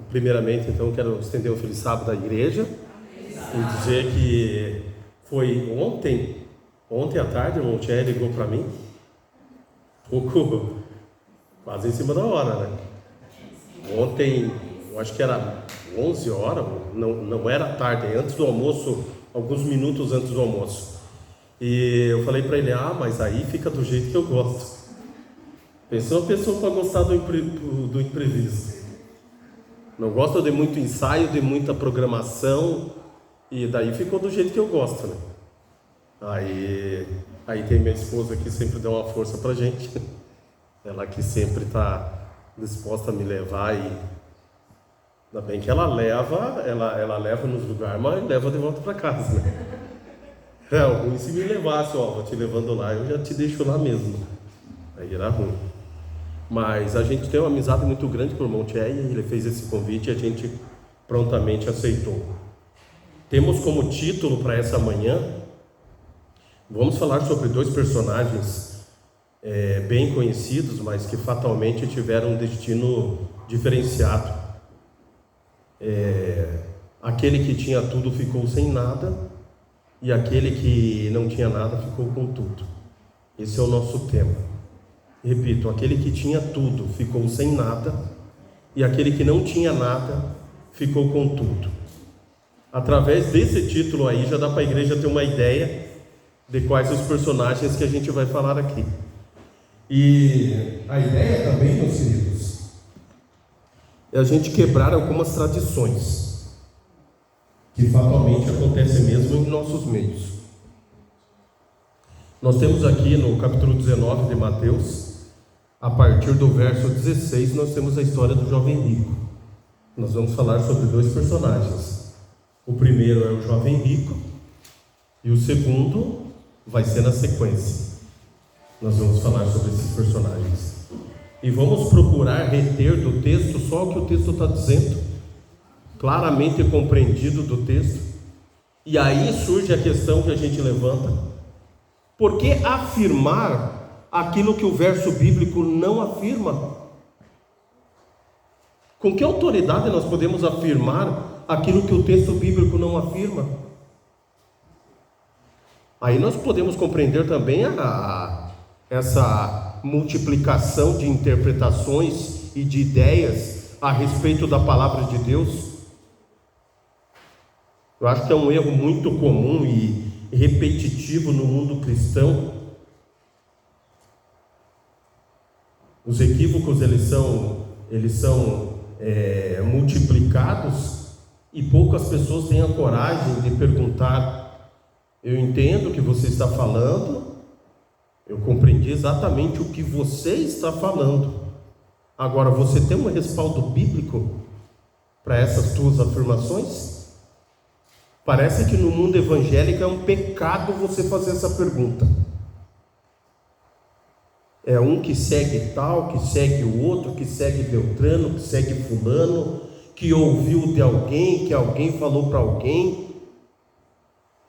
Primeiramente, então, quero estender um feliz sábado à igreja e dizer que foi ontem à tarde, o irmão Tchê ligou para mim, quase em cima da hora, né? Ontem, eu acho que era 11 horas, não era tarde, antes do almoço, alguns minutos antes do almoço. E eu falei para ele, mas aí fica do jeito que eu gosto. Pensou uma pessoa para gostar do imprevisto. Não gosta de muito ensaio, de muita programação, e daí ficou do jeito que eu gosto, né? Aí tem minha esposa que sempre dá uma força pra gente. Ela que sempre está disposta a me levar, e ainda bem que ela leva nos lugares, mas leva de volta para casa, né? É ruim se me levasse, vou te levando lá, eu já te deixo lá mesmo. Aí era ruim. Mas a gente tem uma amizade muito grande com o irmão Tchê, e ele fez esse convite e a gente prontamente aceitou. Temos como título para essa manhã, vamos falar sobre dois personagens bem conhecidos, mas que fatalmente tiveram um destino diferenciado. Aquele que tinha tudo ficou sem nada, e aquele que não tinha nada ficou com tudo. Esse é o nosso tema. Repito, aquele que tinha tudo ficou sem nada, e aquele que não tinha nada ficou com tudo. Através desse título aí já dá para a igreja ter uma ideia de quais os personagens que a gente vai falar aqui. E a ideia também, meus queridos, é a gente quebrar algumas tradições que fatalmente acontecem mesmo em nossos meios. Nós temos aqui no capítulo 19 de Mateus, a partir do verso 16, nós temos a história do jovem rico. Nós vamos falar sobre dois personagens. O primeiro é o jovem rico, e o segundo vai ser na sequência. Nós vamos falar sobre esses personagens. E vamos procurar reter do texto só o que o texto está dizendo, claramente compreendido do texto. E aí surge a questão que a gente levanta: por que afirmar aquilo que o verso bíblico não afirma? Com que autoridade nós podemos afirmar aquilo que o texto bíblico não afirma? Aí nós podemos compreender também essa multiplicação de interpretações e de ideias a respeito da palavra de Deus. Eu acho que é um erro muito comum e repetitivo no mundo cristão. Os equívocos eles são multiplicados, e poucas pessoas têm a coragem de perguntar: eu entendo o que você está falando, eu compreendi exatamente o que você está falando, agora você tem um respaldo bíblico para essas tuas afirmações? Parece que no mundo evangélico é um pecado você fazer essa pergunta. É um que segue tal, que segue o outro, que segue Beltrano, que segue fulano, que ouviu de alguém, que alguém falou para alguém.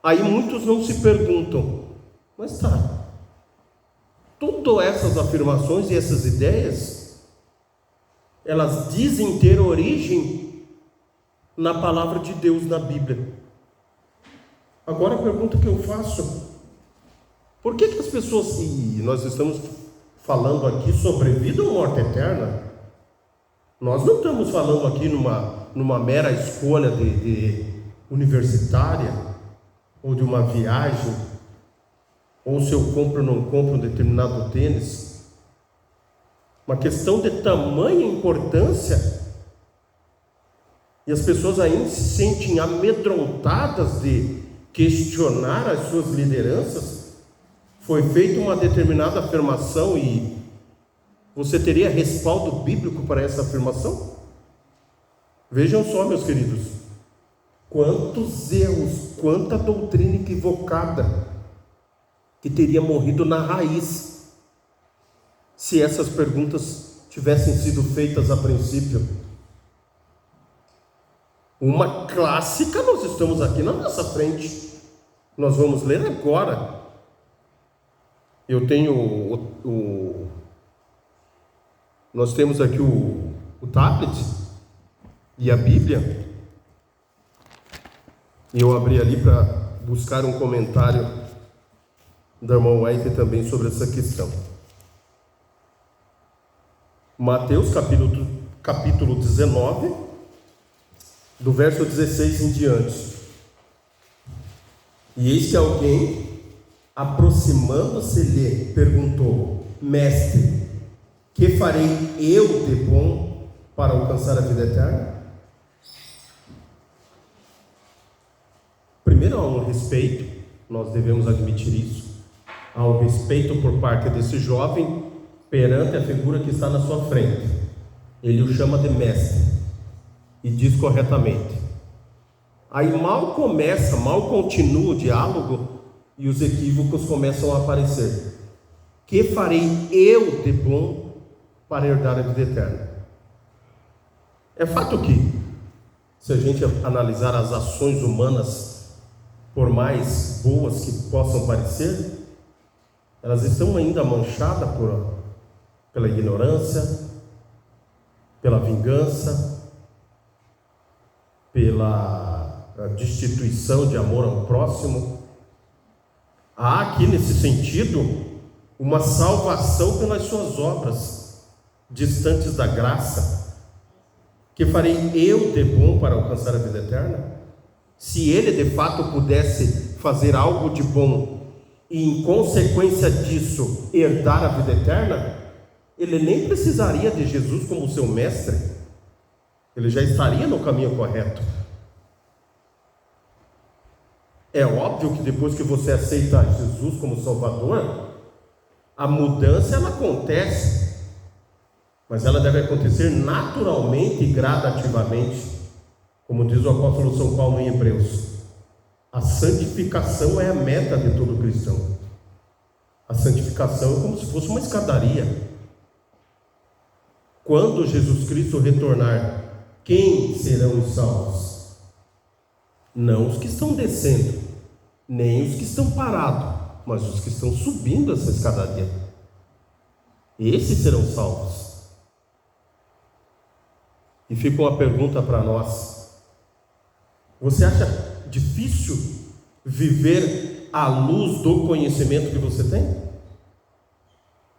Aí muitos não se perguntam: mas todas essas afirmações e essas ideias, elas dizem ter origem na palavra de Deus, na Bíblia. Agora a pergunta que eu faço: por que as pessoas, e nós estamos falando aqui sobre vida ou morte eterna, nós não estamos falando aqui numa mera escolha de universitária, ou de uma viagem, ou se eu compro ou não compro um determinado tênis. Uma questão de tamanha importância, e as pessoas ainda se sentem amedrontadas de questionar as suas lideranças. Foi feita uma determinada afirmação, e você teria respaldo bíblico para essa afirmação? Vejam só, meus queridos, quantos erros, quanta doutrina equivocada que teria morrido na raiz se essas perguntas tivessem sido feitas a princípio. Uma clássica nós estamos aqui na nossa frente, nós vamos ler agora. Eu tenho nós temos aqui o tablet, E a Bíblia, eu abri ali para buscar um comentário da irmã White também sobre essa questão. Mateus capítulo 19, do verso 16 em diante. E eis que alguém, aproximando-se-lhe, perguntou: Mestre, que farei eu de bom para alcançar a vida eterna? Primeiro, há um respeito, nós devemos admitir isso. Há um respeito por parte desse jovem perante a figura que está na sua frente. Ele o chama de mestre e diz corretamente. Aí mal continua o diálogo e os equívocos começam a aparecer. Que farei eu de bom para herdar a vida eterna? É fato que, se a gente analisar as ações humanas, por mais boas que possam parecer, elas estão ainda manchadas pela ignorância, pela vingança, pela destituição de amor ao próximo. Há aqui nesse sentido uma salvação pelas suas obras, distantes da graça. Que farei eu de bom para alcançar a vida eterna? Se ele de fato pudesse fazer algo de bom e em consequência disso herdar a vida eterna, ele nem precisaria de Jesus como seu mestre, ele já estaria no caminho correto. É óbvio que depois que você aceita Jesus como Salvador, a mudança ela acontece, mas ela deve acontecer naturalmente e gradativamente, como diz o apóstolo São Paulo em Hebreus. A santificação é a meta de todo cristão. A santificação é como se fosse uma escadaria. Quando Jesus Cristo retornar, quem serão os salvos? Não os que estão descendo, nem os que estão parados, mas os que estão subindo essa escadaria. Esses serão salvos. E fica uma pergunta para nós: você acha difícil viver à luz do conhecimento que você tem?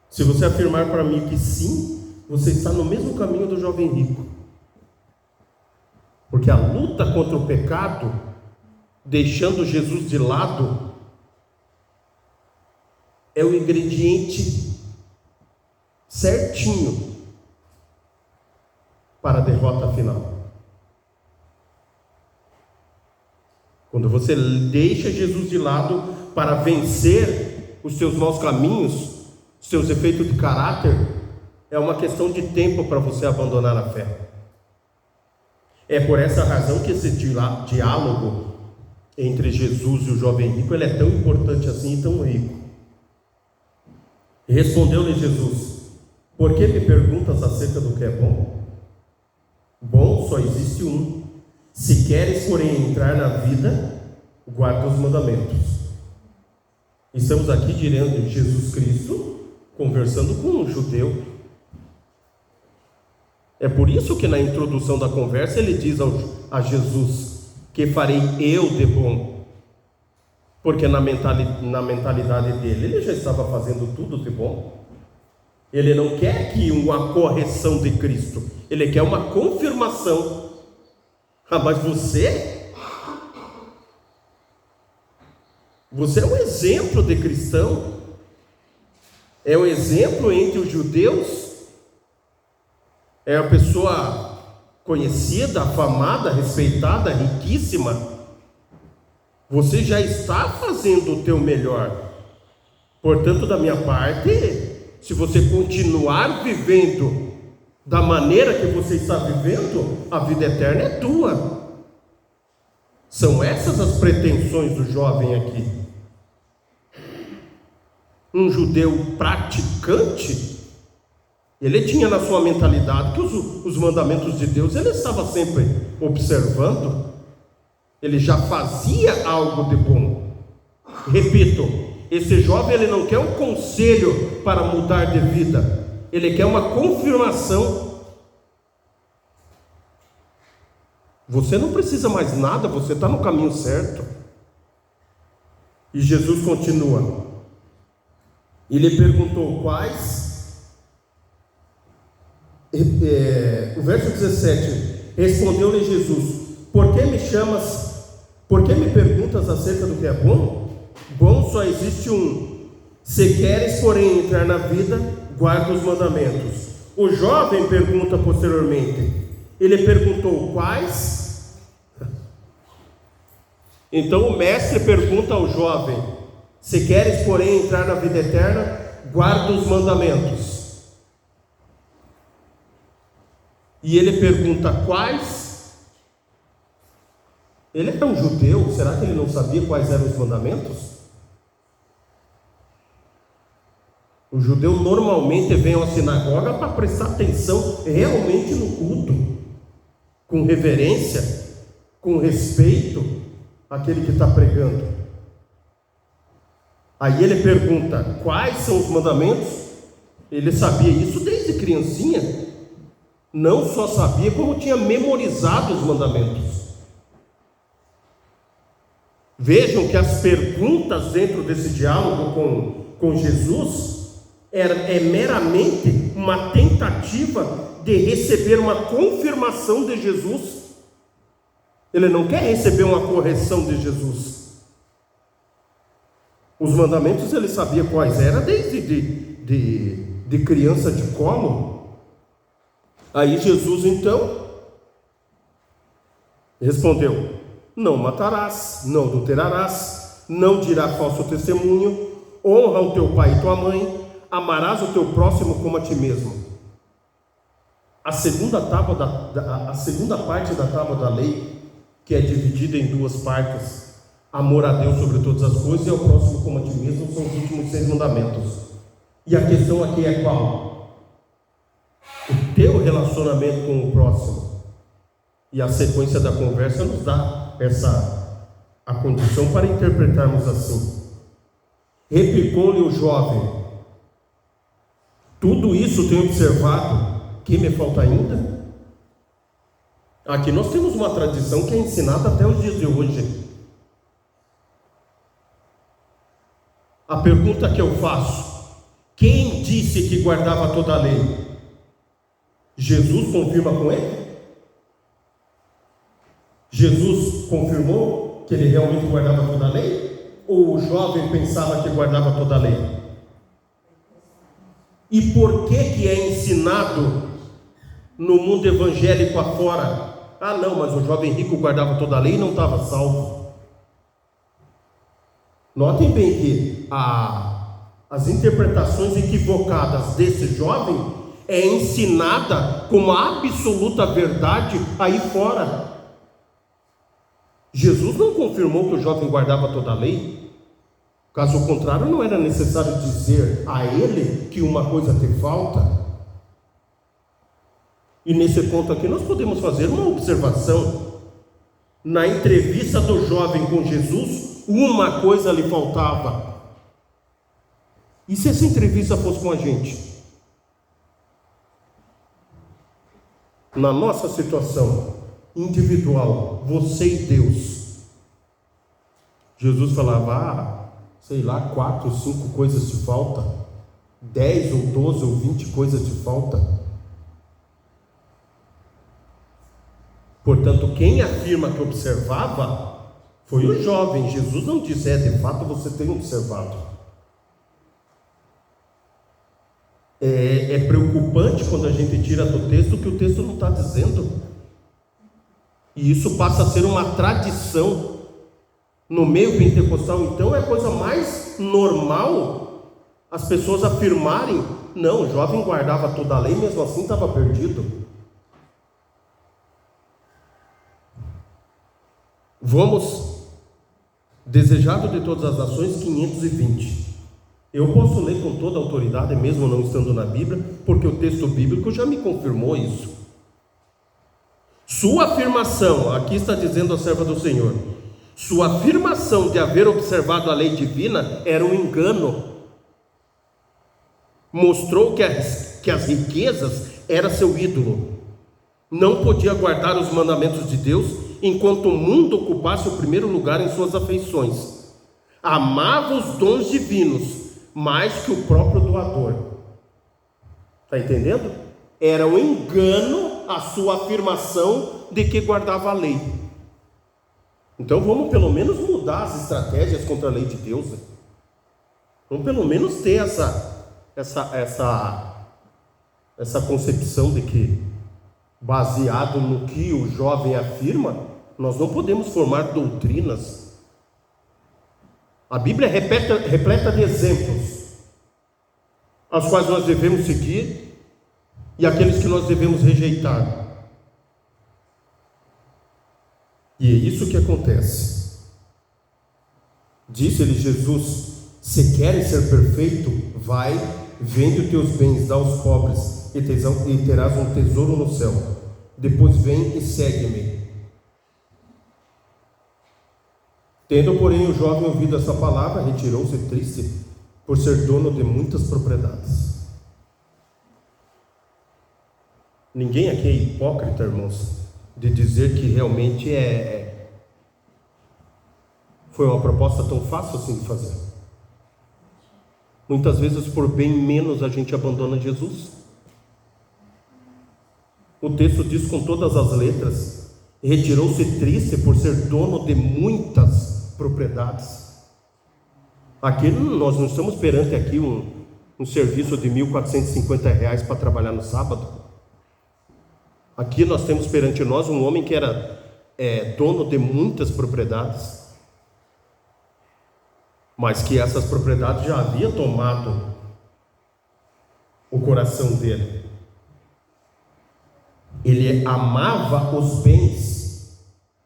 Se você afirmar para mim que sim, você está no mesmo caminho do jovem rico. Porque a luta contra o pecado, deixando Jesus de lado, é o ingrediente certinho para a derrota final. Quando você deixa Jesus de lado para vencer os seus maus caminhos, os seus efeitos de caráter, é uma questão de tempo para você abandonar a fé. É por essa razão que esse diálogo entre Jesus e o jovem rico ele é tão importante assim e tão rico. Respondeu-lhe Jesus: por que me perguntas acerca do que é bom? Bom só existe um. Se queres, porém, entrar na vida, guarda os mandamentos. Estamos aqui diante de Jesus Cristo conversando com um judeu. É por isso que na introdução da conversa ele diz a Jesus: que farei eu de bom? Porque na mentalidade dele, ele já estava fazendo tudo de bom. Ele não quer aqui uma correção de Cristo, ele quer uma confirmação. Mas você é um exemplo de cristão, é um exemplo entre os judeus, é a pessoa conhecida, afamada, respeitada, riquíssima. Você já está fazendo o teu melhor. Portanto, da minha parte, se você continuar vivendo da maneira que você está vivendo, a vida eterna é tua. São essas as pretensões do jovem aqui. Um judeu praticante, ele tinha na sua mentalidade que os mandamentos de Deus ele estava sempre observando. Ele já fazia algo de bom. Repito, esse jovem ele não quer um conselho para mudar de vida, ele quer uma confirmação. Você não precisa mais nada, você está no caminho certo. E Jesus continua. Ele perguntou quais. O verso 17. Respondeu-lhe Jesus: por que me chamas? Por que me perguntas acerca do que é bom? Bom só existe um. Se queres, porém, entrar na vida, guarda os mandamentos. O jovem pergunta posteriormente. Ele perguntou quais? Então o mestre pergunta ao jovem: se queres, porém, entrar na vida eterna, guarda os mandamentos. E ele pergunta quais? Ele é um judeu, será que ele não sabia quais eram os mandamentos? O judeu normalmente vem à sinagoga para prestar atenção realmente no culto, com reverência, com respeito àquele que está pregando. Aí ele pergunta: quais são os mandamentos? Ele sabia isso desde criancinha. Não só sabia, como tinha memorizado os mandamentos. Vejam que as perguntas dentro desse diálogo com Jesus é meramente uma tentativa de receber uma confirmação de Jesus. Ele não quer receber uma correção de Jesus. Os mandamentos ele sabia quais eram desde de criança de colo. Aí Jesus então respondeu: não matarás, não adulterarás, não dirás falso testemunho, honra o teu pai e tua mãe, amarás o teu próximo como a ti mesmo. A segunda parte da tábua da lei, que é dividida em duas partes, amor a Deus sobre todas as coisas e ao próximo como a ti mesmo, são os últimos 6 mandamentos. E a questão aqui é qual? O teu relacionamento com o próximo. E a sequência da conversa nos dá a condição para interpretarmos assim. Replicou-lhe o jovem: tudo isso tenho observado, que me falta ainda? Aqui nós temos uma tradição que é ensinada até os dias de hoje. A pergunta que eu faço: quem disse que guardava toda a lei? Jesus confirma com ele? Jesus confirmou que ele realmente guardava toda a lei? Ou o jovem pensava que guardava toda a lei? E por que é ensinado no mundo evangélico afora? Ah não, mas o jovem rico guardava toda a lei e não estava salvo. Notem bem que as interpretações equivocadas desse jovem é ensinada como a absoluta verdade aí fora. Jesus não confirmou que o jovem guardava toda a lei. Caso contrário, não era necessário dizer a ele que uma coisa te falta. E nesse ponto aqui nós podemos fazer uma observação. Na entrevista do jovem com Jesus, uma coisa lhe faltava. E se essa entrevista fosse com a gente? Na nossa situação individual, você e Deus, Jesus falava: sei lá, 4 ou 5 coisas te falta, 10 ou 12 ou 20 coisas te falta. Portanto, quem afirma que observava foi o jovem. Jesus não disse: de fato você tem observado. É preocupante quando a gente tira do texto o que o texto não está dizendo. E isso passa a ser uma tradição no meio pentecostal. Então é a coisa mais normal as pessoas afirmarem: não, o jovem guardava toda a lei, mesmo assim estava perdido. Vamos, desejado de todas as nações, 520. Eu posso ler com toda a autoridade, mesmo não estando na Bíblia, porque o texto bíblico já me confirmou isso. Sua afirmação, aqui está dizendo a serva do Senhor, sua afirmação de haver observado a lei divina era um engano. Mostrou que as riquezas era seu ídolo. não podia guardar os mandamentos de Deus enquanto o mundo ocupasse o primeiro lugar em suas afeições. Amava os dons divinos mais que o próprio doador. Está entendendo? Era um engano a sua afirmação de que guardava a lei. Então vamos pelo menos mudar as estratégias contra a lei de Deus, né? Vamos pelo menos ter essa concepção de que, baseado no que o jovem afirma, nós não podemos formar doutrinas. A Bíblia é repleta de exemplos, aos quais nós devemos seguir e aqueles que nós devemos rejeitar. E é isso que acontece. Disse-lhe Jesus: se queres ser perfeito, vai, vende os teus bens, dá aos pobres, e terás um tesouro no céu. Depois vem e segue-me. Tendo, porém, o jovem ouvido essa palavra, retirou-se triste, por ser dono de muitas propriedades. Ninguém aqui é hipócrita, irmãos, de dizer que realmente foi uma proposta tão fácil assim de fazer. Muitas vezes, por bem menos, a gente abandona Jesus. O texto diz com todas as letras: retirou-se triste por ser dono de muitas propriedades. Aqui nós não estamos perante aqui um serviço de R$1.450 para trabalhar no sábado. Aqui nós temos perante nós um homem que era dono de muitas propriedades, mas que essas propriedades já haviam tomado o coração dele. Ele amava os bens,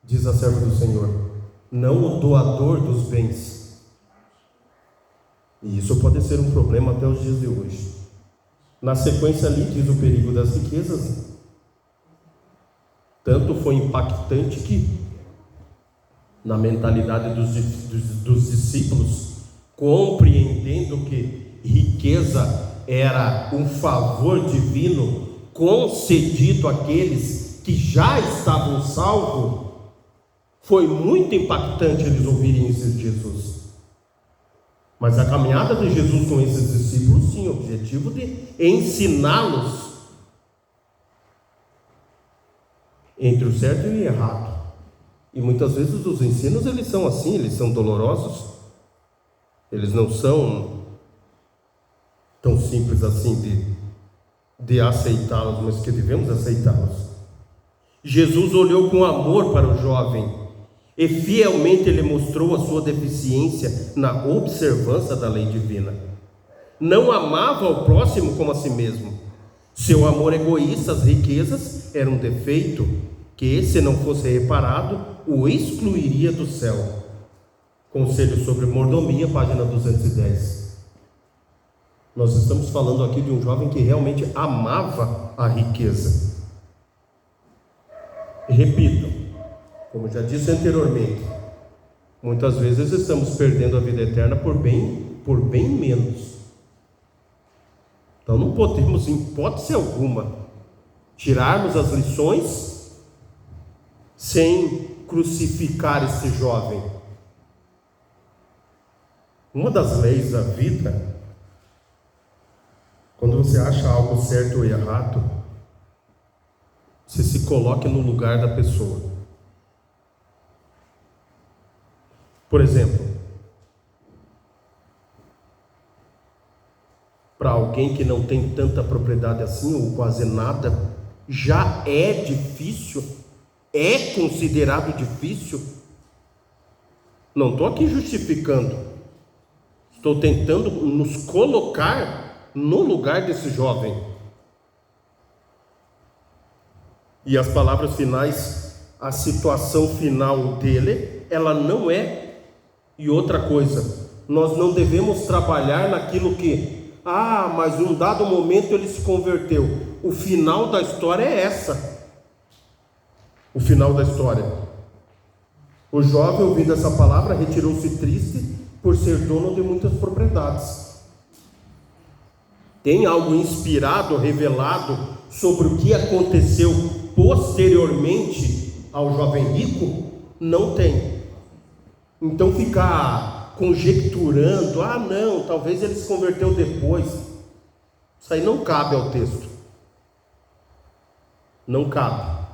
diz a serva do Senhor, não o doador dos bens. E isso pode ser um problema até os dias de hoje. Na sequência ali diz o perigo das riquezas. Tanto foi impactante que, na mentalidade dos discípulos, compreendendo que riqueza era um favor divino concedido àqueles que já estavam salvos, foi muito impactante eles ouvirem isso de Jesus. Mas a caminhada de Jesus com esses discípulos tinha o objetivo de ensiná-los entre o certo e o errado. E muitas vezes os ensinos eles são assim, eles são dolorosos, eles não são tão simples assim de aceitá-los, mas que devemos aceitá-los. Jesus olhou com amor para o jovem e fielmente ele mostrou a sua deficiência na observância da lei divina. Não amava o próximo como a si mesmo. Seu amor egoísta às riquezas era um defeito que, se não fosse reparado, o excluiria do céu. Conselho sobre mordomia, página 210. Nós estamos falando aqui de um jovem que realmente amava a riqueza. Repito, como já disse anteriormente, muitas vezes estamos perdendo a vida eterna por bem menos. Então não podemos, em hipótese alguma, tirarmos as lições sem crucificar esse jovem. Uma das leis da vida, quando você acha algo certo ou errado, você se coloque no lugar da pessoa. Por exemplo, para alguém que não tem tanta propriedade assim, ou quase nada, já é difícil, é considerado difícil. Não estou aqui justificando, estou tentando nos colocar no lugar desse jovem. E as palavras finais, a situação final dele, ela não é. E outra coisa, nós não devemos trabalhar naquilo que, mas em um dado momento ele se converteu. O final da história é essa. O final da história. O jovem, ouvindo essa palavra, retirou-se triste por ser dono de muitas propriedades. Tem algo inspirado, revelado sobre o que aconteceu posteriormente ao jovem rico, não tem. Então ficar conjecturando, não, talvez ele se converteu depois, isso aí não cabe ao texto. Não cabe.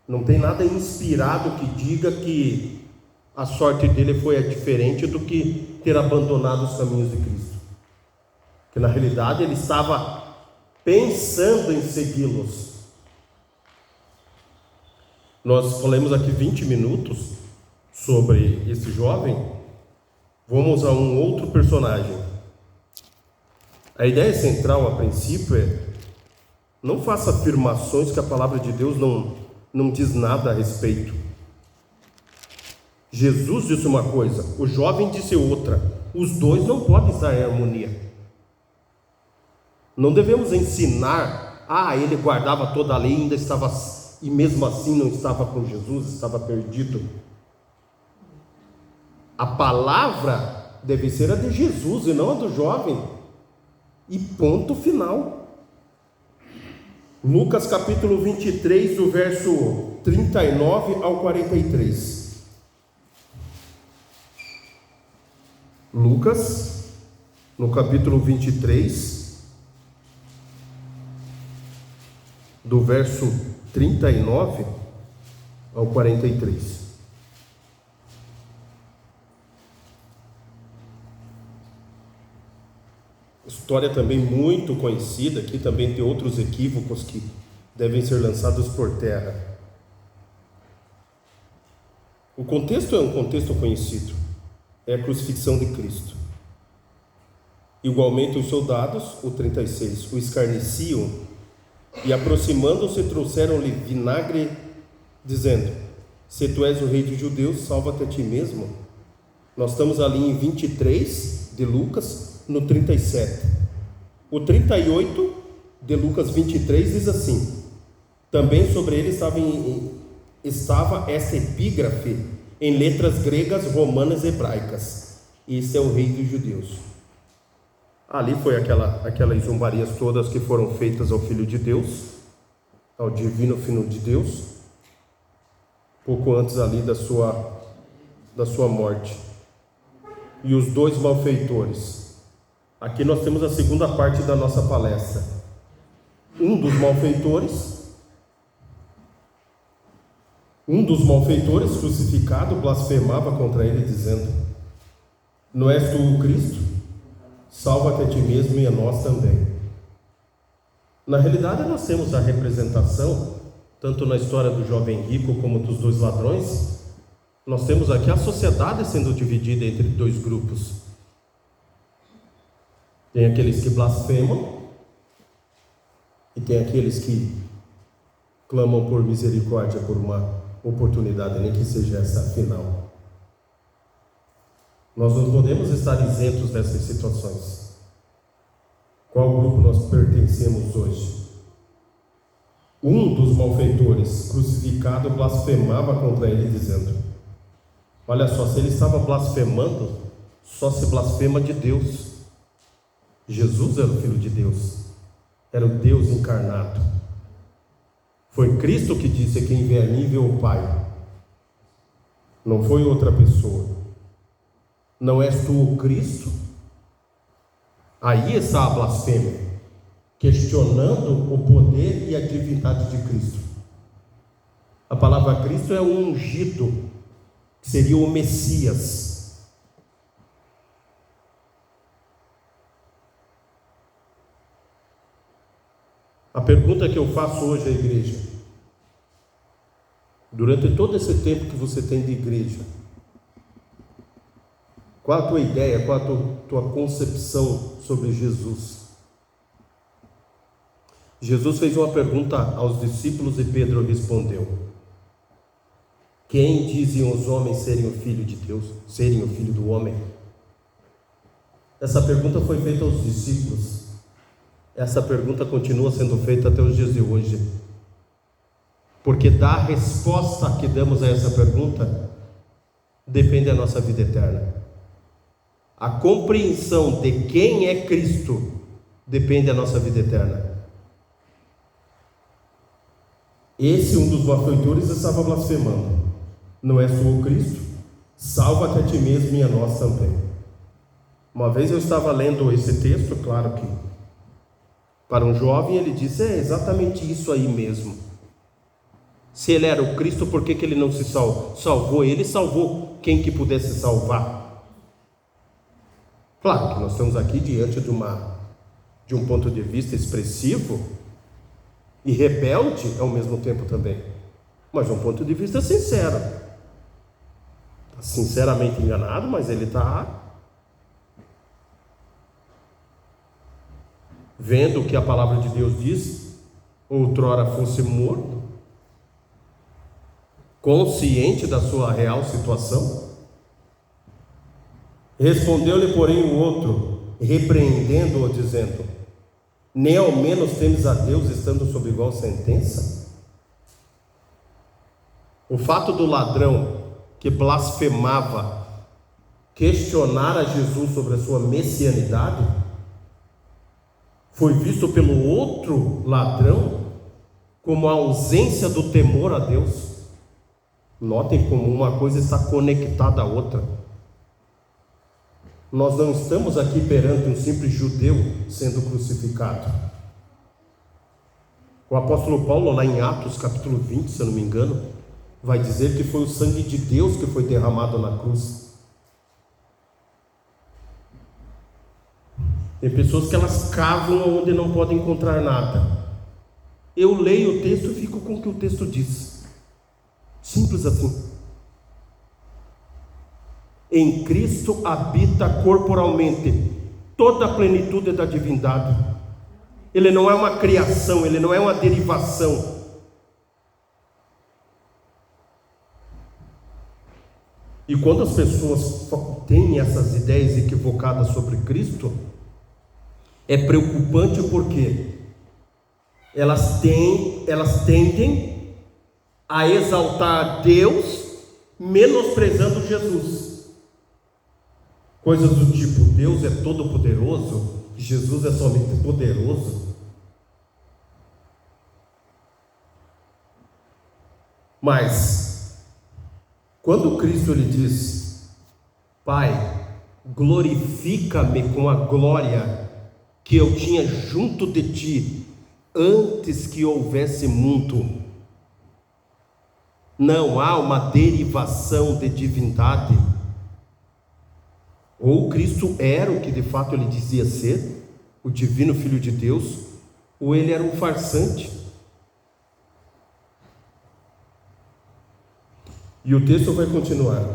Não tem nada inspirado que diga que a sorte dele foi diferente do que ter abandonado os caminhos de Cristo. Que na realidade ele estava pensando em segui-los. Nós falamos aqui 20 minutos sobre esse jovem. Vamos a um outro personagem. A ideia central a princípio é: não faça afirmações que a palavra de Deus não diz nada a respeito. Jesus disse uma coisa, o jovem disse outra. Os dois não podem estar em harmonia. Não devemos ensinar, ele guardava toda a lei e ainda estava, e mesmo assim não estava com Jesus, estava perdido. A palavra deve ser a de Jesus e não a do jovem. E ponto final. Lucas capítulo 23, do verso 39 ao 43. Lucas, no capítulo 23, do verso 39 ao 43. História também muito conhecida, aqui também tem outros equívocos que devem ser lançados por terra. O contexto é um contexto conhecido, é a crucifixão de Cristo. Igualmente os soldados, o 36, o escarneciam e aproximando-se trouxeram-lhe vinagre, dizendo: se tu és o rei dos judeus, salva-te a ti mesmo. Nós estamos ali em 23 de Lucas, no 37. O 38 de Lucas 23 diz assim: também sobre ele estava essa epígrafe em letras gregas, romanas e hebraicas: esse é o rei dos judeus. Ali foi aquelas zombarias todas que foram feitas ao Filho de Deus, ao divino Filho de Deus, pouco antes ali da sua morte. E os dois malfeitores. Aqui nós temos a segunda parte da nossa palestra. Um dos malfeitores crucificado blasfemava contra ele, dizendo: não és tu o Cristo? Salva-te a ti mesmo e a nós também. Na realidade nós temos a representação, tanto na história do jovem rico como dos dois ladrões. Nós temos aqui a sociedade sendo dividida entre dois grupos. Tem aqueles que blasfemam e tem aqueles que clamam por misericórdia, por uma oportunidade, nem que seja essa final. Nós não podemos estar isentos dessas situações. Qual grupo nós pertencemos hoje? Um dos malfeitores crucificado blasfemava contra ele, dizendo: olha só, se ele estava blasfemando, só se blasfema de Deus. Jesus era o Filho de Deus, era o Deus encarnado. Foi Cristo que disse: quem vê a mim vê o Pai. Não foi outra pessoa. Não és tu o Cristo? Aí está a blasfêmia, questionando o poder e a divindade de Cristo. A palavra Cristo é o ungido, que seria o Messias. A pergunta que eu faço hoje à igreja: durante todo esse tempo que você tem de igreja, qual a tua ideia, qual a tua concepção sobre Jesus? Jesus fez uma pergunta aos discípulos e Pedro respondeu: quem dizem os homens serem o Filho de Deus, serem o Filho do Homem? Essa pergunta foi feita aos discípulos. Essa pergunta continua sendo feita até os dias de hoje, porque da resposta que damos a essa pergunta depende a nossa vida eterna. A compreensão de quem é Cristo depende da nossa vida eterna. Esse, um dos malfeitores, estava blasfemando: não és tu o Cristo? Salva-te a ti mesmo e a nós também. Uma vez eu estava lendo esse texto, claro que para um jovem ele disse: é exatamente isso aí mesmo. Se ele era o Cristo, por que ele não se salvou? Ele salvou quem que pudesse salvar. Claro que nós estamos aqui diante de um ponto de vista expressivo e rebelde ao mesmo tempo também, mas um ponto de vista sincero. Está sinceramente enganado, mas ele está vendo o que a palavra de Deus diz: outrora fosse morto, consciente da sua real situação. Respondeu-lhe, porém, o outro, repreendendo-o, dizendo: nem ao menos temes a Deus, estando sob igual sentença? O fato do ladrão que blasfemava questionar a Jesus sobre a sua messianidade foi visto pelo outro ladrão como a ausência do temor a Deus. Notem como uma coisa está conectada à outra. Nós não estamos aqui perante um simples judeu sendo crucificado. O apóstolo Paulo, lá em Atos capítulo 20, se eu não me engano, vai dizer que foi o sangue de Deus que foi derramado na cruz. Tem pessoas que elas cavam onde não podem encontrar nada. Eu leio o texto e fico com o que o texto diz. Simples assim. Em Cristo habita corporalmente toda a plenitude da divindade. Ele não é uma criação, ele não é uma derivação. E quando as pessoas têm essas ideias equivocadas sobre Cristo, é preocupante porque elas tendem a exaltar Deus, menosprezando Jesus. Coisas do tipo: Deus é todo poderoso, Jesus é somente poderoso. Mas quando Cristo ele diz: Pai, glorifica-me com a glória que eu tinha junto de ti antes que houvesse mundo, não há uma derivação de divindade. Ou Cristo era o que de fato ele dizia ser, o divino Filho de Deus, ou ele era um farsante. E o texto vai continuar: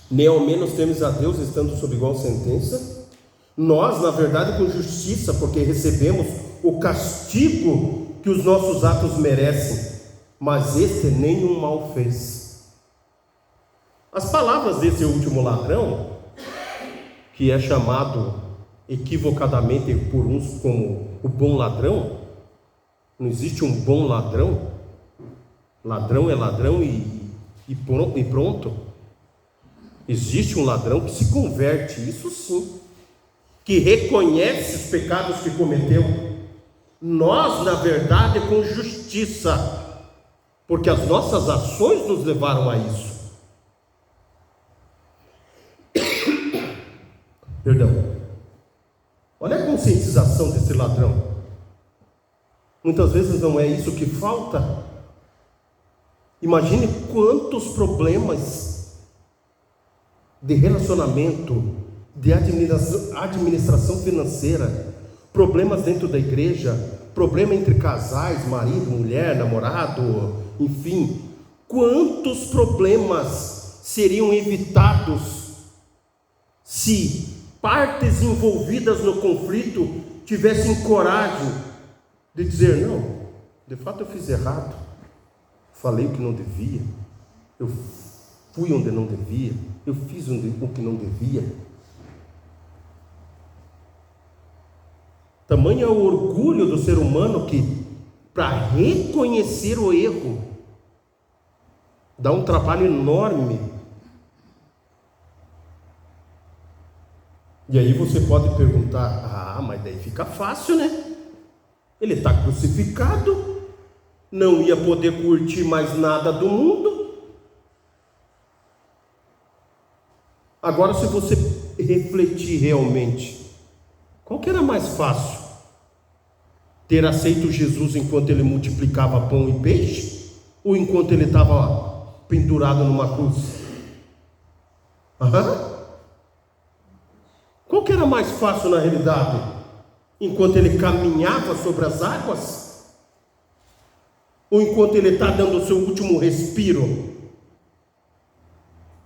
nem ao menos temos a Deus estando sob igual sentença, nós na verdade com justiça, porque recebemos o castigo que os nossos atos merecem, mas este nenhum mal fez. As palavras desse último ladrão, que é chamado equivocadamente por uns como o bom ladrão, não existe um bom ladrão. Ladrão é ladrão e pronto. Existe um ladrão que se converte, isso sim, que reconhece os pecados que cometeu. Nós, na verdade, com justiça, porque as nossas ações nos levaram a isso. Perdão. Olha a conscientização desse ladrão. Muitas vezes não é isso que falta. Imagine quantos problemas de relacionamento, de administração financeira, problemas dentro da igreja, problema entre casais, marido, mulher, namorado, enfim, quantos problemas seriam evitados se partes envolvidas no conflito tivessem coragem de dizer: não, de fato eu fiz errado, falei o que não devia, eu fui onde não devia, eu fiz o que não devia. Tamanho é o orgulho do ser humano que, para reconhecer o erro, dá um trabalho enorme. E aí você pode perguntar: mas daí fica fácil, né? Ele está crucificado, não ia poder curtir mais nada do mundo. Agora, se você refletir realmente, qual que era mais fácil? Ter aceito Jesus enquanto ele multiplicava pão e peixe? Ou enquanto ele estava pendurado numa cruz? Qual que era mais fácil na realidade? Enquanto ele caminhava sobre as águas? Ou enquanto ele está dando o seu último respiro?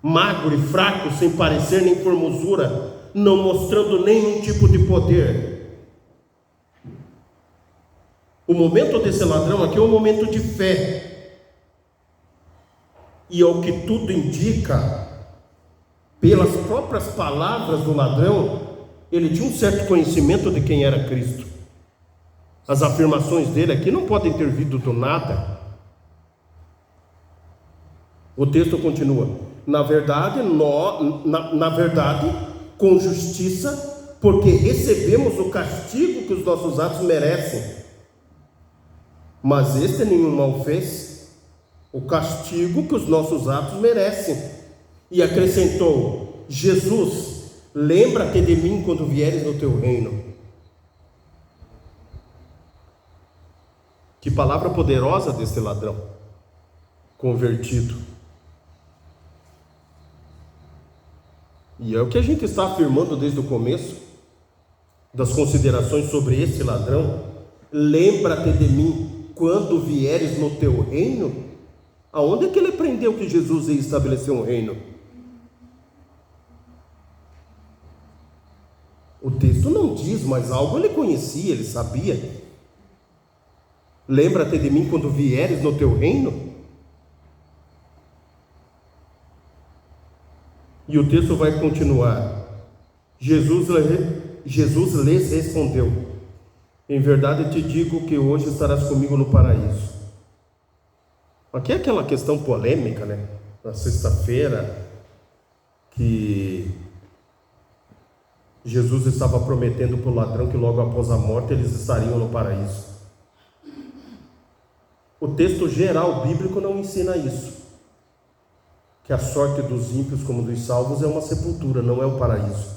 Magro e fraco, sem parecer nem formosura, não mostrando nenhum tipo de poder. O momento desse ladrão aqui é um momento de fé. E ao que tudo indica, pelas próprias palavras do ladrão, ele tinha um certo conhecimento de quem era Cristo. As afirmações dele aqui não podem ter vindo do nada. O texto continua: na verdade, com justiça, porque recebemos o castigo que os nossos atos merecem. Mas este nenhum mal fez, o castigo que os nossos atos merecem. E acrescentou: Jesus, lembra-te de mim quando vieres no teu reino. Que palavra poderosa desse ladrão convertido. E é o que a gente está afirmando desde o começo das considerações sobre esse ladrão. Lembra-te de mim quando vieres no teu reino. Aonde é que ele aprendeu que Jesus ia estabelecer um reino? O texto não diz, mas algo ele conhecia, ele sabia. Lembra-te de mim quando vieres no teu reino? E o texto vai continuar. Jesus lhes respondeu: em verdade te digo que hoje estarás comigo no paraíso. Aqui é aquela questão polêmica, né? Na sexta-feira, que Jesus estava prometendo para o ladrão que logo após a morte eles estariam no paraíso. O texto geral bíblico não ensina isso, que a sorte dos ímpios como dos salvos é uma sepultura, não é o paraíso.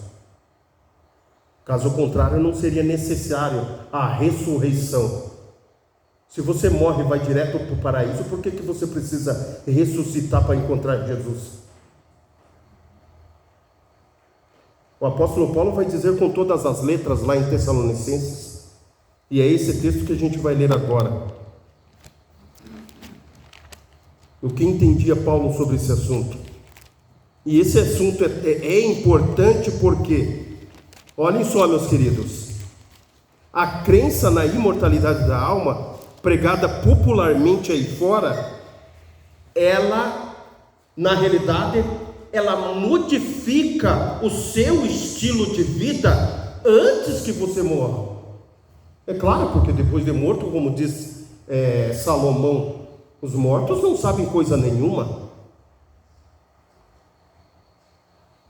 Caso contrário, não seria necessário a ressurreição. Se você morre e vai direto para o paraíso, por que você precisa ressuscitar para encontrar Jesus? O apóstolo Paulo vai dizer com todas as letras lá em Tessalonicenses, e é esse texto que a gente vai ler agora. O que entendia Paulo sobre esse assunto? E esse assunto é importante porque, olhem só, meus queridos, a crença na imortalidade da alma, pregada popularmente aí fora, ela, na realidade, ela modifica o seu estilo de vida antes que você morra. É claro, porque depois de morto, como diz Salomão, os mortos não sabem coisa nenhuma.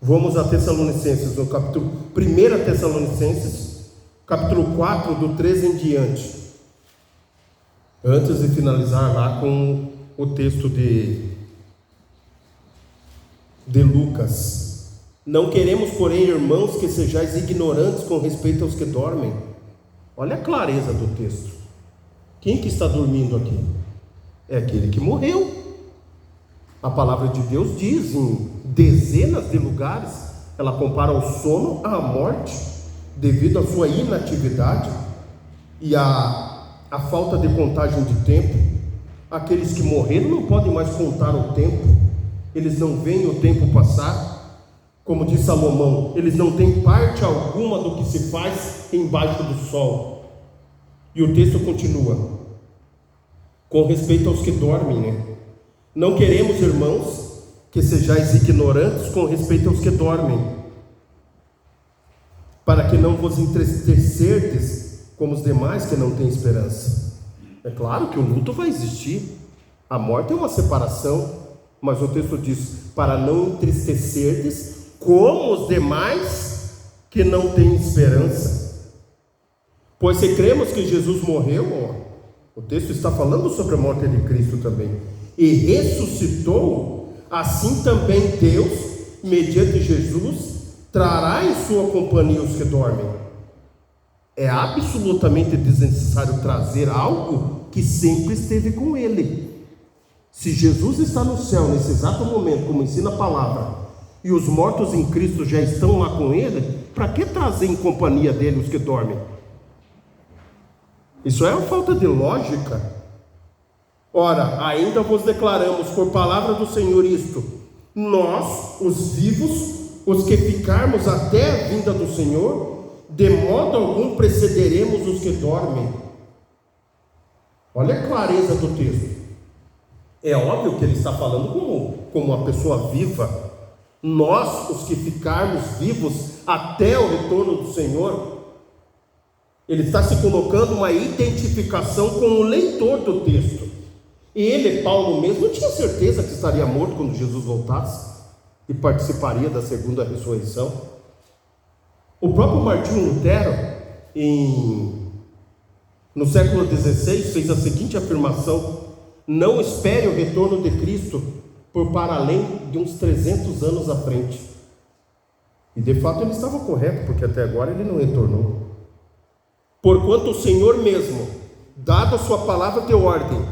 Vamos a Tessalonicenses, no capítulo 1 Tessalonicenses, capítulo 4, do 13 em diante. Antes de finalizar lá com o texto de Lucas. Não queremos, porém, irmãos, que sejais ignorantes com respeito aos que dormem. Olha a clareza do texto. Quem que está dormindo aqui? É aquele que morreu. A palavra de Deus diz em dezenas de lugares, ela compara o sono à morte, devido à sua inatividade e à falta de contagem de tempo. Aqueles que morreram não podem mais contar o tempo, eles não veem o tempo passar. Como diz Salomão, eles não têm parte alguma do que se faz embaixo do sol. E o texto continua, com respeito aos que dormem, né? Não queremos, irmãos, que sejais ignorantes com respeito aos que dormem, para que não vos entristecerdes como os demais que não têm esperança. É claro que o luto vai existir, a morte é uma separação, mas o texto diz, para não entristecerdes como os demais que não têm esperança. Pois se cremos que Jesus morreu, O texto está falando sobre a morte de Cristo também. E ressuscitou, assim também Deus, mediante Jesus, trará em sua companhia os que dormem. É absolutamente desnecessário trazer algo que sempre esteve com ele. Se Jesus está no céu nesse exato momento, como ensina a palavra, e os mortos em Cristo já estão lá com ele, para que trazer em companhia dele os que dormem? Isso é uma falta de lógica. Ora, ainda vos declaramos por palavra do Senhor isto: nós, os vivos, os que ficarmos até a vinda do Senhor, de modo algum precederemos os que dormem. Olha a clareza do texto. É óbvio que ele está falando como uma pessoa viva. Nós, os que ficarmos vivos até o retorno do Senhor. Ele está se colocando uma identificação com o leitor do texto. Ele, Paulo mesmo, tinha certeza que estaria morto quando Jesus voltasse e participaria da segunda ressurreição. O próprio Martinho Lutero, no século XVI, fez a seguinte afirmação: não espere o retorno de Cristo por para além de uns 300 anos à frente. E de fato ele estava correto, porque até agora ele não retornou. Porquanto o Senhor mesmo, dado a sua palavra de ordem,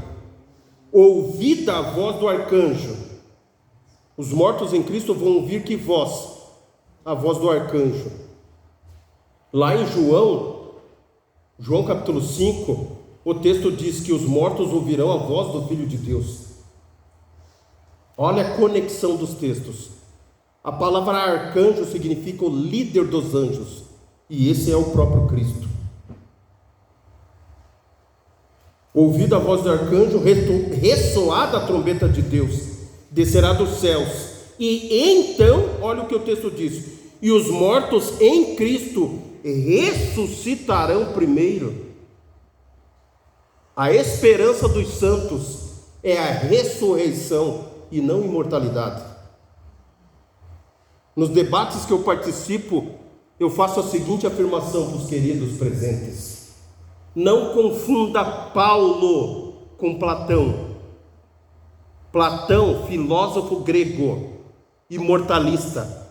ouvida a voz do arcanjo, os mortos em Cristo vão ouvir que voz? A voz do arcanjo. Lá em João capítulo 5, o texto diz que os mortos ouvirão a voz do Filho de Deus. Olha a conexão dos textos. A palavra arcanjo significa o líder dos anjos, e esse é o próprio Cristo. Ouvida a voz do arcanjo, ressoada a trombeta de Deus, descerá dos céus. E então, olha o que o texto diz: e os mortos em Cristo ressuscitarão primeiro. A esperança dos santos é a ressurreição e não imortalidade. Nos debates que eu participo, eu faço a seguinte afirmação para os queridos presentes: não confunda Paulo com Platão. Platão, filósofo grego, imortalista.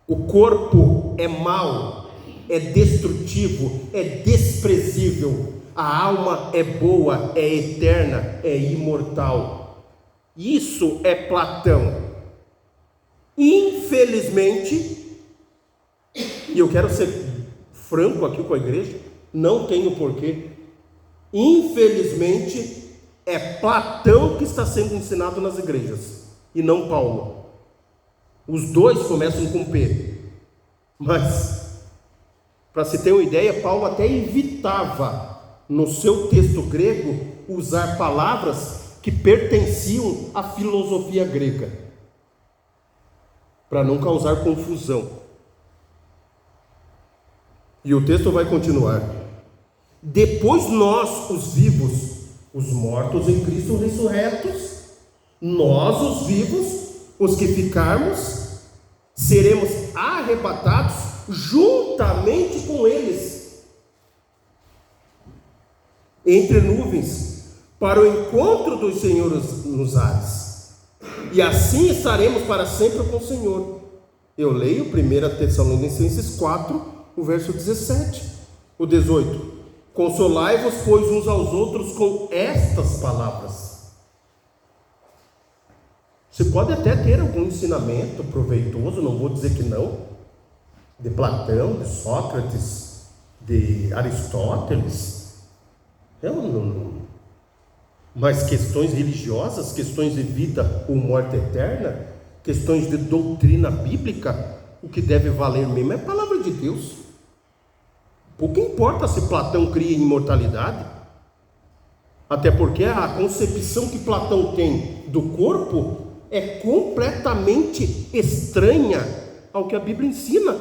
O corpo é mau, é destrutivo, é desprezível. A alma é boa, é eterna, é imortal. Isso é Platão. Infelizmente, e eu quero ser franco aqui com a igreja, não tenho porquê. Infelizmente, é Platão que está sendo ensinado nas igrejas, e não Paulo. Os dois começam com P. Mas, para se ter uma ideia, Paulo até evitava, no seu texto grego, usar palavras que pertenciam à filosofia grega, para não causar confusão. E o texto vai continuar: depois nós, os vivos, os mortos em Cristo ressurretos, nós, os vivos, os que ficarmos, seremos arrebatados juntamente com eles entre nuvens, para o encontro dos senhores nos ares, e assim estaremos para sempre com o Senhor. Eu leio 1 Tessalonicenses 4, o verso 17, o 18: consolai-vos, pois, uns aos outros com estas palavras. Você pode até ter algum ensinamento proveitoso, não vou dizer que não, de Platão, de Sócrates, de Aristóteles, mas questões religiosas, questões de vida ou morte eterna, questões de doutrina bíblica, o que deve valer mesmo é a palavra de Deus. Pouco importa se Platão cria imortalidade, até porque a concepção que Platão tem do corpo é completamente estranha ao que a Bíblia ensina.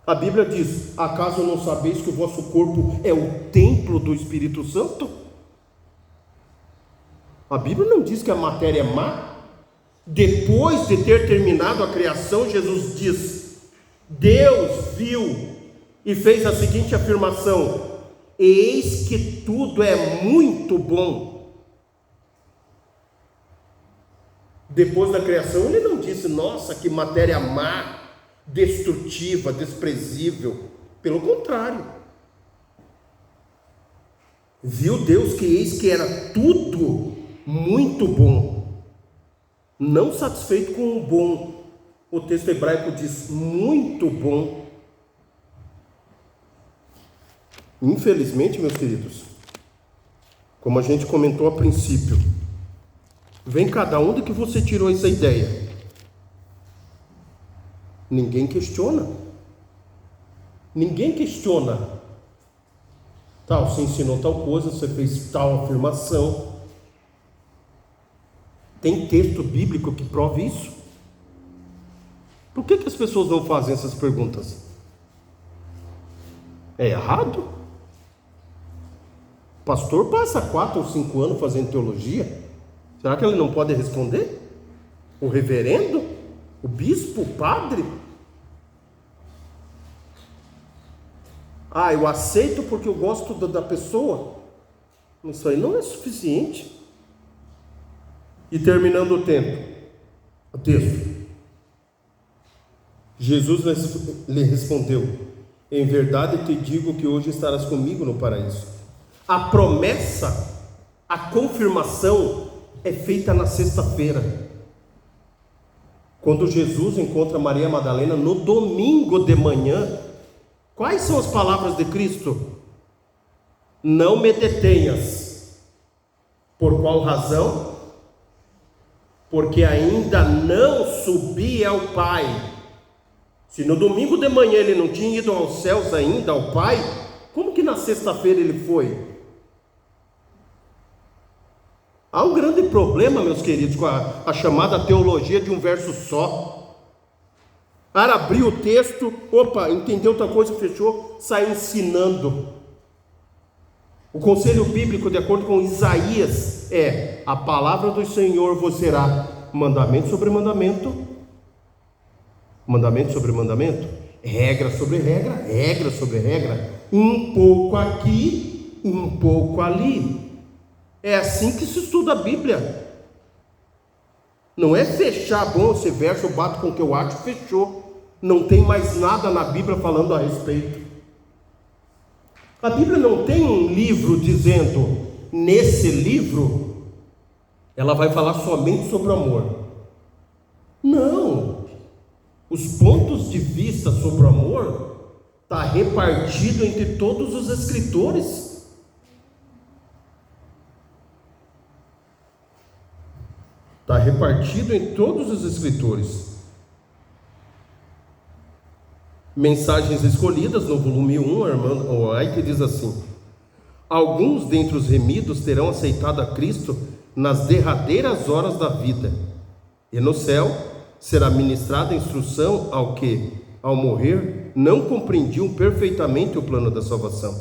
A Bíblia diz: acaso não sabeis que o vosso corpo é o templo do Espírito Santo? A Bíblia não diz que a matéria é má. Depois de ter terminado a criação, Jesus diz: Deus viu e fez a seguinte afirmação: eis que tudo é muito bom. Depois da criação, ele não disse, nossa, que matéria má, destrutiva, desprezível. Pelo contrário. Viu Deus que eis que era tudo muito bom. Não satisfeito com o bom, o texto hebraico diz muito bom. Infelizmente, meus queridos, como a gente comentou a princípio, vem cada um de que você tirou essa ideia. Ninguém questiona. Ninguém questiona. Tal, você ensinou tal coisa, você fez tal afirmação. Tem texto bíblico que prove isso? Por que as pessoas não fazem essas perguntas? É errado? O pastor passa 4 ou 5 anos fazendo teologia. Será que ele não pode responder? O reverendo? O bispo? O padre? Ah, eu aceito porque eu gosto da pessoa. Isso aí não é suficiente. E terminando o texto. Jesus lhe respondeu: em verdade te digo que hoje estarás comigo no paraíso. A promessa, a confirmação é feita na sexta-feira. Quando Jesus encontra Maria Madalena no domingo de manhã, quais são as palavras de Cristo? Não me detenhas. Por qual razão? Porque ainda não subi ao Pai. Se no domingo de manhã ele não tinha ido aos céus ainda, ao Pai, como que na sexta-feira ele foi? Há um grande problema, meus queridos, com a chamada teologia de um verso só. Para abrir o texto, opa, entendeu outra coisa, fechou, sai ensinando. O conselho bíblico, de acordo com Isaías, é: a palavra do Senhor vos será mandamento sobre mandamento, mandamento sobre mandamento, regra sobre regra, regra sobre regra, um pouco aqui, um pouco ali. É assim que se estuda a Bíblia. Não é fechar, bom, esse verso eu bato com o que eu acho, fechou. Não tem mais nada na Bíblia falando a respeito. A Bíblia não tem um livro dizendo, nesse livro, ela vai falar somente sobre o amor. Não. Os pontos de vista sobre o amor está repartido entre todos os escritores. Está repartido em todos os escritores. Mensagens Escolhidas, no volume 1, Armando White diz assim: alguns dentre os remidos terão aceitado a Cristo nas derradeiras horas da vida, e no céu será ministrada a instrução ao que, ao morrer, não compreendiam perfeitamente o plano da salvação.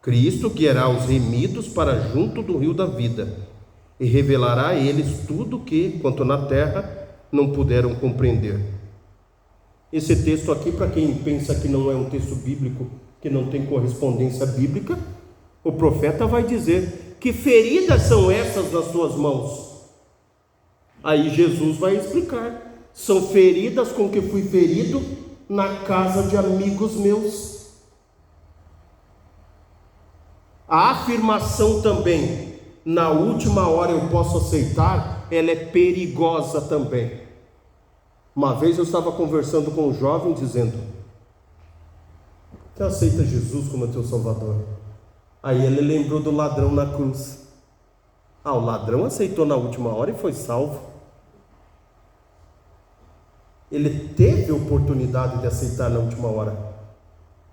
Cristo guiará os remidos para junto do rio da vida, e revelará a eles tudo que, quanto na terra, não puderam compreender. Esse texto aqui, para quem pensa que não é um texto bíblico, que não tem correspondência bíblica, o profeta vai dizer: que feridas são essas nas suas mãos? Aí Jesus vai explicar: são feridas com que fui ferido na casa de amigos meus. A afirmação também, na última hora eu posso aceitar, ela é perigosa também. Uma vez eu estava conversando com um jovem dizendo: você aceita Jesus como teu Salvador? Aí ele lembrou do ladrão na cruz. O ladrão aceitou na última hora e foi salvo. Ele teve a oportunidade de aceitar na última hora.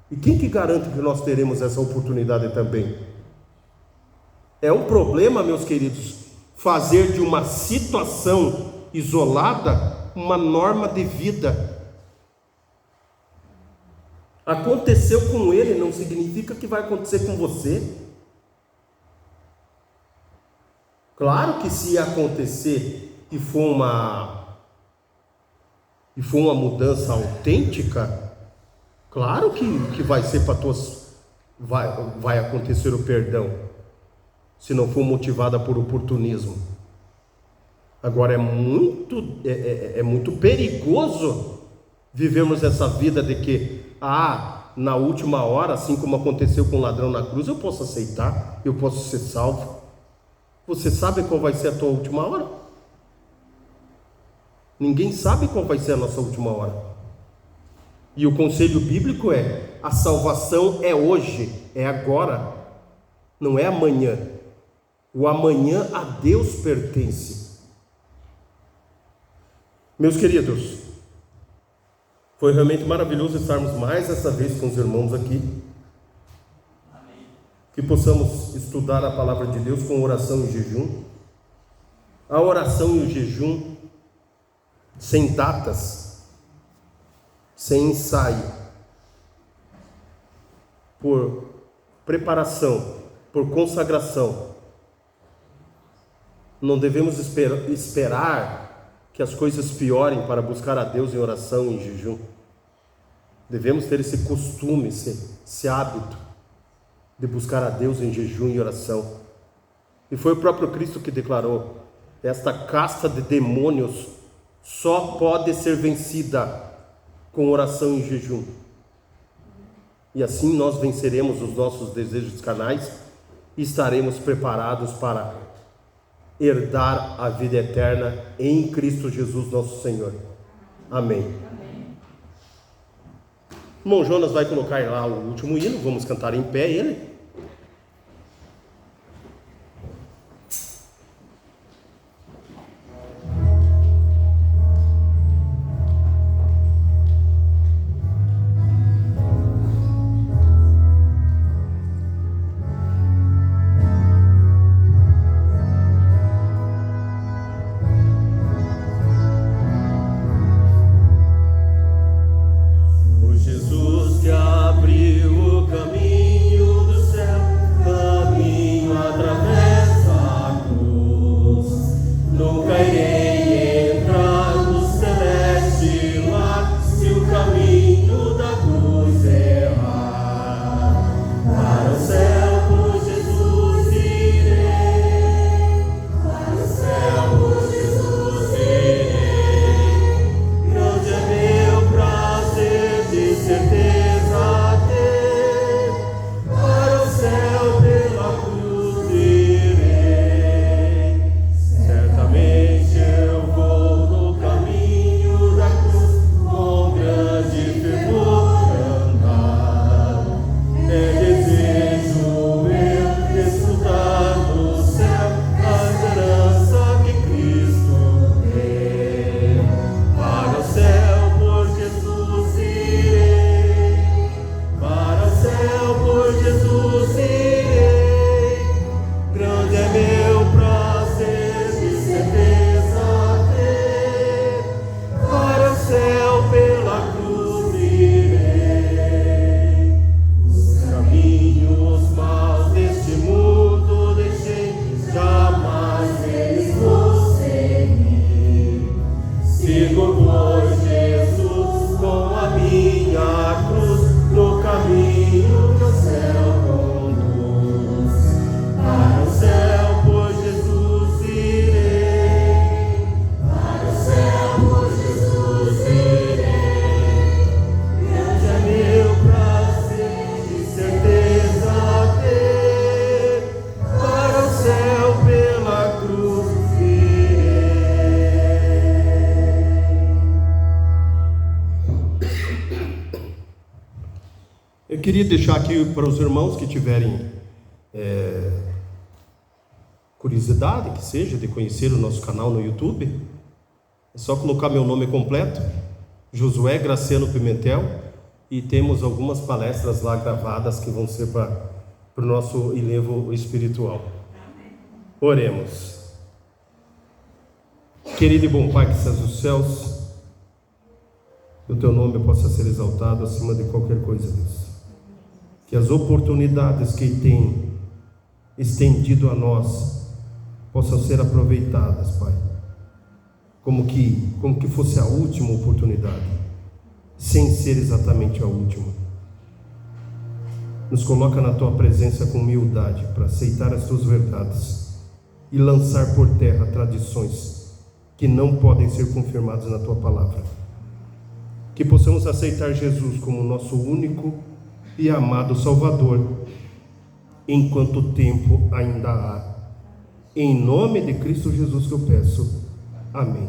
E quem que garante que nós teremos essa oportunidade também? É um problema, meus queridos, fazer de uma situação isolada uma norma de vida. Aconteceu com ele não significa que vai acontecer com você. Claro que se acontecer e for uma mudança autêntica, claro que vai ser para tuas vai acontecer o perdão, se não for motivada por oportunismo. Agora é muito perigoso vivermos essa vida de que, na última hora, assim como aconteceu com o ladrão na cruz, eu posso aceitar, eu posso ser salvo. Você sabe qual vai ser a tua última hora? Ninguém sabe qual vai ser a nossa última hora. E o conselho bíblico é: a salvação é hoje, é agora, não é amanhã. O amanhã a Deus pertence. Meus queridos, foi realmente maravilhoso estarmos mais essa vez com os irmãos aqui. Que possamos estudar a palavra de Deus com oração e jejum. A oração e o jejum sem datas, sem ensaio, por preparação, por consagração. Não devemos esperar que as coisas piorem para buscar a Deus em oração e em jejum. Devemos ter esse costume, esse hábito de buscar a Deus em jejum e oração. E foi o próprio Cristo que declarou: esta casta de demônios só pode ser vencida com oração e jejum. E assim nós venceremos os nossos desejos carnais e estaremos preparados para herdar a vida eterna em Cristo Jesus nosso Senhor. Amém. Irmão Jonas vai colocar lá o último hino, vamos cantar em pé ele. Eu queria deixar aqui para os irmãos que tiverem curiosidade, que seja, de conhecer o nosso canal no YouTube, é só colocar meu nome completo, Josué Graciano Pimentel, e temos algumas palestras lá gravadas que vão ser para o nosso enlevo espiritual. Oremos. Querido e bom Pai que estás nos céus, que o teu nome possa ser exaltado acima de qualquer coisa, Deus. Que as oportunidades que tem estendido a nós possam ser aproveitadas, Pai, como que fosse a última oportunidade, sem ser exatamente a última. nos coloca na tua presença com humildade para aceitar as tuas verdades e lançar por terra tradições que não podem ser confirmadas na tua palavra. Que possamos aceitar Jesus como nosso único e amado Salvador, enquanto tempo ainda há. Em nome de Cristo Jesus que eu peço. Amém.